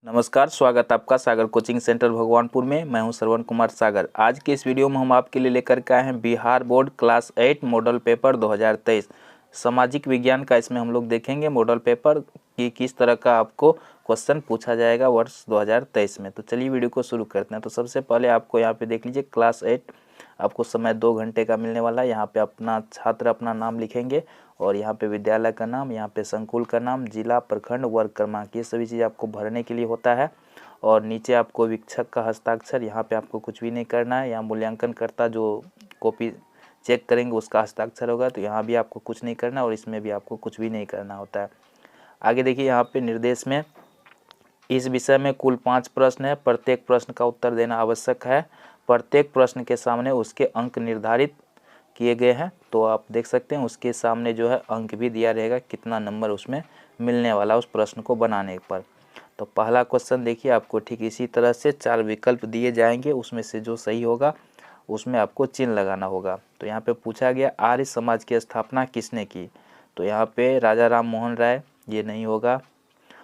नमस्कार, स्वागत आपका सागर कोचिंग सेंटर भगवानपुर में। मैं हूं श्रवण कुमार सागर। आज के इस वीडियो में हम आपके लिए लेकर के आए हैं Bihar board class 8 model paper 2023 सामाजिक विज्ञान का। इसमें हम लोग देखेंगे मॉडल पेपर कि किस तरह का आपको क्वेश्चन पूछा जाएगा वर्ष 2023 में। तो चलिए वीडियो को शुरू करते हैं। तो सबसे पहले आपको यहाँ पे देख लीजिए, क्लास 8 आपको समय 2 घंटे का मिलने वाला है। यहाँ पे अपना छात्र अपना नाम लिखेंगे और यहाँ पे विद्यालय का नाम, यहाँ पे संकुल का नाम, जिला, प्रखंड, वर्ग क्रमांक, ये सभी चीज़ आपको भरने के लिए होता है। और नीचे आपको वीक्षक का हस्ताक्षर, यहाँ पे आपको कुछ भी नहीं करना है। यहाँ मूल्यांकन करता जो कॉपी चेक करेंगे उसका हस्ताक्षर होगा, तो यहाँ भी आपको कुछ नहीं करना और इसमें भी आपको कुछ भी नहीं करना होता है। आगे देखिए, यहाँ पे निर्देश में इस विषय में कुल 5 प्रश्न है। प्रत्येक प्रश्न का उत्तर देना आवश्यक है। प्रत्येक प्रश्न के सामने उसके अंक निर्धारित किए गए हैं, तो आप देख सकते हैं उसके सामने जो है अंक भी दिया रहेगा, कितना नंबर उसमें मिलने वाला उस प्रश्न को बनाने पर। तो पहला क्वेश्चन देखिए, आपको ठीक इसी तरह से 4 विकल्प दिए जाएंगे, उसमें से जो सही होगा उसमें आपको चिन्ह लगाना होगा। तो यहाँ पे पूछा गया आर्य समाज की स्थापना किसने की, तो यहाँ पे राजा राम मोहन राय, ये नहीं होगा।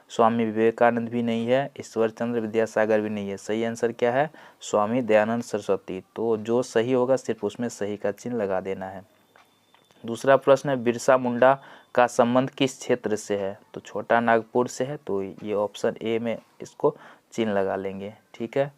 स्वामी विवेकानंद भी नहीं है, ईश्वर चंद्र विद्यासागर भी नहीं है। सही आंसर क्या है? स्वामी दयानंद सरस्वती। तो जो सही होगा सिर्फ उसमें सही का चिन्ह लगा देना है। दूसरा प्रश्न है, बिरसा मुंडा का संबंध किस क्षेत्र से है, तो छोटा नागपुर से है, तो ये ऑप्शन ए में इसको चिन्ह लगा लेंगे। ठीक है,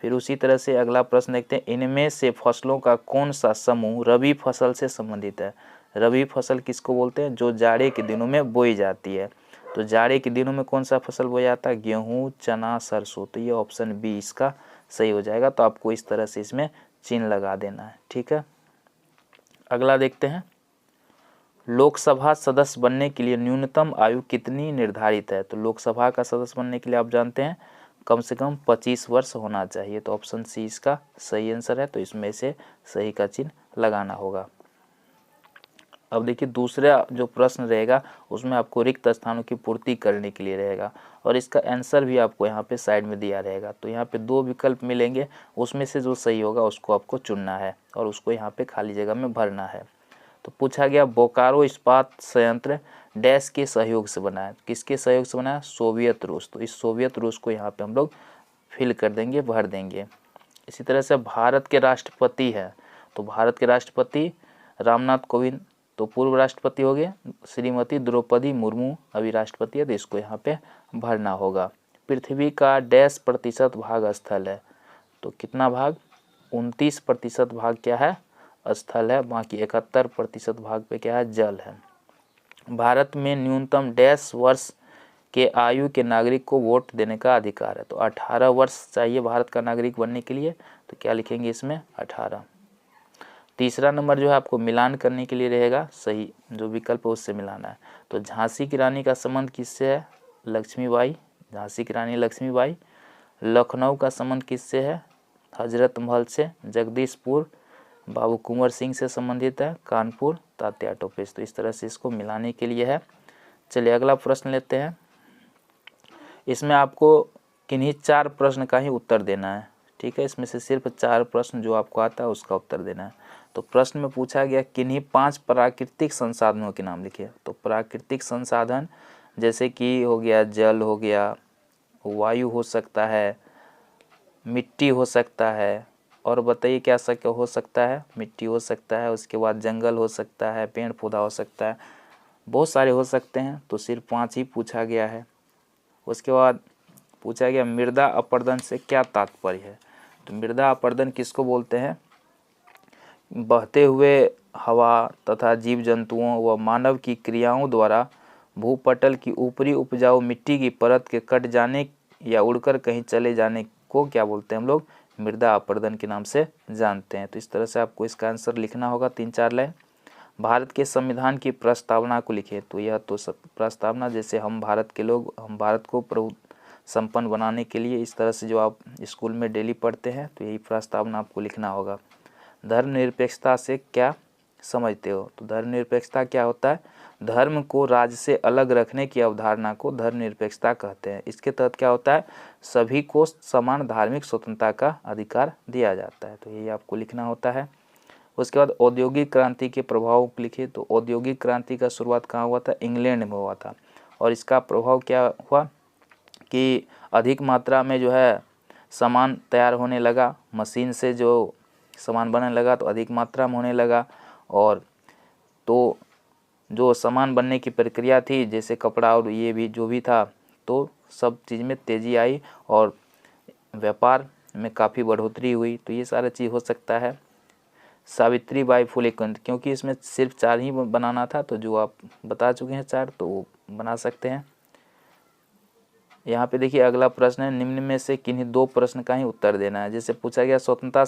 फिर उसी तरह से अगला प्रश्न देखते हैं, इनमें से फसलों का कौन सा समूह रबी फसल से संबंधित है। रबी फसल किसको बोलते हैं? जो जाड़े के दिनों में बोई जाती है। तो जाड़े के दिनों में कौन सा फसल बोया जाता है? गेहूँ, चना, सरसों। तो ये ऑप्शन बी इसका सही हो जाएगा। तो आपको इस तरह से इसमें चिन्ह लगा देना है। ठीक है, अगला देखते हैं, लोकसभा सदस्य बनने के लिए न्यूनतम आयु कितनी निर्धारित है। तो लोकसभा का सदस्य बनने के लिए आप जानते हैं कम से कम 25 वर्ष होना चाहिए। तो ऑप्शन सी इसका सही आंसर है। तो इसमें से सही का चिन्ह लगाना होगा। अब देखिए, दूसरा जो प्रश्न रहेगा उसमें आपको रिक्त स्थानों की पूर्ति करने के लिए रहेगा और इसका आंसर भी आपको यहाँ पे साइड में दिया रहेगा। तो यहाँ पे 2 विकल्प मिलेंगे, उसमें से जो सही होगा उसको आपको चुनना है और उसको यहाँ पे खाली जगह में भरना है। तो पूछा गया बोकारो इस्पात संयंत्र डैश के सहयोग से बना है। किसके सहयोग से बना है? सोवियत रूस। तो इस सोवियत रूस को यहाँ पे हम लोग फिल कर देंगे, भर देंगे। इसी तरह से भारत के राष्ट्रपति है, तो भारत के राष्ट्रपति रामनाथ कोविंद, तो पूर्व राष्ट्रपति हो गए श्रीमती द्रौपदी मुर्मू, अभी राष्ट्रपति है, तो इसको यहाँ पे भरना होगा। पृथ्वी का डैश प्रतिशत भाग स्थल है, तो कितना भाग? 29% भाग क्या है? स्थल है, बाकी 71% भाग पे क्या है? जल है। भारत में न्यूनतम डैश वर्ष के आयु के नागरिक को वोट देने का अधिकार है, तो 18 वर्ष चाहिए भारत का नागरिक बनने के लिए। तो क्या लिखेंगे इसमें? 18। तीसरा नंबर जो है आपको मिलान करने के लिए रहेगा, सही जो विकल्प है उससे मिलाना है। तो झांसी की रानी का संबंध किससे है? लक्ष्मीबाई, झांसी की रानी लक्ष्मीबाई। लखनऊ का संबंध किससे है? हजरत महल से। जगदीशपुर बाबू कुंवर सिंह से संबंधित है। कानपुर तात्या टोपे। तो इस तरह से इसको मिलाने के लिए है। चलिए अगला प्रश्न लेते हैं। इसमें आपको किन्हीं 4 प्रश्न का ही उत्तर देना है। ठीक है, इसमें से सिर्फ 4 प्रश्न जो आपको आता है उसका उत्तर देना है। तो प्रश्न में पूछा गया किन्हीं 5 प्राकृतिक संसाधनों के नाम लिखिए। तो प्राकृतिक संसाधन जैसे कि हो गया जल, हो गया वायु, हो सकता है मिट्टी, हो सकता है, और बताइए क्या हो सकता है? मिट्टी हो सकता है, उसके बाद जंगल हो सकता है, पेड़ पौधा हो सकता है, बहुत सारे हो सकते हैं। तो सिर्फ 5 ही पूछा गया है। उसके बाद पूछा गया मृदा अपरदन से क्या तात्पर्य है। तो मृदा अपरदन किसको बोलते हैं? बहते हुए हवा तथा जीव जंतुओं व मानव की क्रियाओं द्वारा भूपटल की ऊपरी उपजाऊ मिट्टी की परत के कट जाने या उड़कर कहीं चले जाने को क्या बोलते हैं हम लोग? मृदा अपरदन के नाम से जानते हैं। तो इस तरह से आपको इसका आंसर लिखना होगा 3-4 लाइन। भारत के संविधान की प्रस्तावना को लिखिए। तो यह तो प्रस्तावना, जैसे हम भारत के लोग, हम भारत को संपन्न बनाने के लिए इस तरह से जो आप स्कूल में डेली पढ़ते हैं, तो यही प्रस्तावना आपको लिखना होगा। धर्मनिरपेक्षता से क्या समझते हो? तो धर्मनिरपेक्षता क्या होता है? धर्म को राज्य से अलग रखने की अवधारणा को धर्मनिरपेक्षता कहते हैं। इसके तहत क्या होता है? सभी को समान धार्मिक स्वतंत्रता का अधिकार दिया जाता है। तो यही आपको लिखना होता है। उसके बाद औद्योगिक क्रांति के प्रभाव लिखिए। तो औद्योगिक क्रांति का शुरुआत कहाँ हुआ था? इंग्लैंड में हुआ था। और इसका प्रभाव क्या हुआ? कि अधिक मात्रा में जो है सामान तैयार होने लगा, मशीन से जो सामान बनने लगा तो अधिक मात्रा में होने लगा। और तो जो सामान बनने की प्रक्रिया थी जैसे कपड़ा और ये भी जो भी था, तो सब चीज़ में तेज़ी आई और व्यापार में काफ़ी बढ़ोतरी हुई। तो ये सारा चीज़ हो सकता है। सावित्रीबाई फुले केंद्र, क्योंकि इसमें सिर्फ 4 ही बनाना था, तो जो आप बता चुके हैं 4 तो वो बना सकते हैं। यहाँ पे देखिए अगला प्रश्न है, निम्न में से किन्हीं 2 प्रश्न का ही उत्तर देना है। जैसे पूछा गया स्वतंत्रता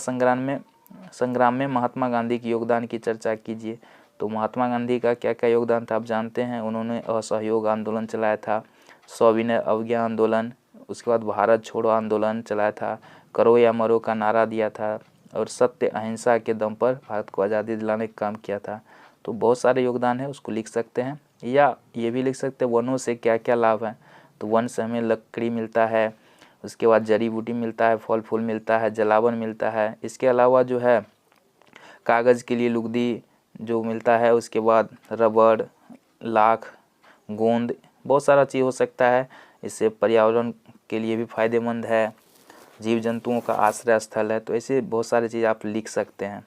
संग्राम में महात्मा गांधी के योगदान की चर्चा कीजिए। तो महात्मा गांधी का क्या क्या योगदान था आप जानते हैं। उन्होंने असहयोग आंदोलन चलाया था, सविनय अवज्ञा आंदोलन, उसके बाद भारत छोड़ो आंदोलन चलाया था, करो या मरो का नारा दिया था, और सत्य अहिंसा के दम पर भारत को आज़ादी दिलाने का काम किया था। तो बहुत सारे योगदान है, उसको लिख सकते हैं। या ये भी लिख सकते हैं वनों से क्या क्या लाभ है। तो वन से हमें लकड़ी मिलता है, उसके बाद जड़ी बूटी मिलता है, फल फूल मिलता है, जलावन मिलता है। इसके अलावा जो है कागज़ के लिए लुगदी जो मिलता है, उसके बाद रबड़, लाख, गोंद, बहुत सारा चीज़ हो सकता है। इससे पर्यावरण के लिए भी फायदेमंद है, जीव जंतुओं का आश्रय स्थल है। तो ऐसे बहुत सारी चीज़ आप लिख सकते हैं।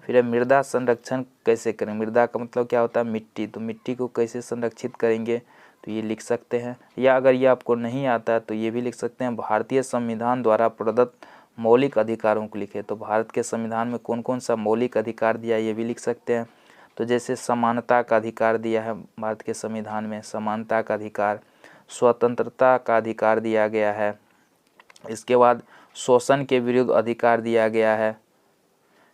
फिर है मृदा संरक्षण कैसे करें। मृदा का मतलब क्या होता है, मिट्टी। तो मिट्टी को कैसे संरक्षित करेंगे, तो ये लिख सकते हैं। या अगर ये आपको नहीं आता तो ये भी लिख सकते हैं, भारतीय संविधान द्वारा प्रदत्त मौलिक अधिकारों को लिखे। तो भारत के संविधान में कौन कौन सा मौलिक अधिकार दिया है, ये भी लिख सकते हैं। तो जैसे समानता का अधिकार दिया है भारत के संविधान में, समानता का अधिकार, स्वतंत्रता का अधिकार दिया गया है। इसके बाद शोषण के विरुद्ध अधिकार दिया गया है,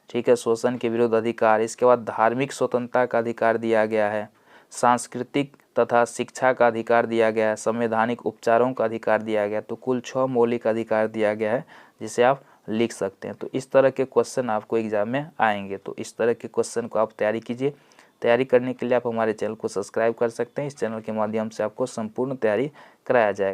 ठीक है, शोषण के विरुद्ध अधिकार। इसके बाद धार्मिक स्वतंत्रता का अधिकार दिया गया है, सांस्कृतिक तथा शिक्षा का अधिकार दिया गया है, संवैधानिक उपचारों का अधिकार दिया गया। तो कुल 6 मौलिक अधिकार दिया गया है, जिसे आप लिख सकते हैं। तो इस तरह के क्वेश्चन आपको एग्जाम में आएंगे। तो इस तरह के क्वेश्चन को आप तैयारी कीजिए। तैयारी करने के लिए आप हमारे चैनल को सब्सक्राइब कर सकते हैं। इस चैनल के माध्यम से आपको संपूर्ण तैयारी कराया जाएगा।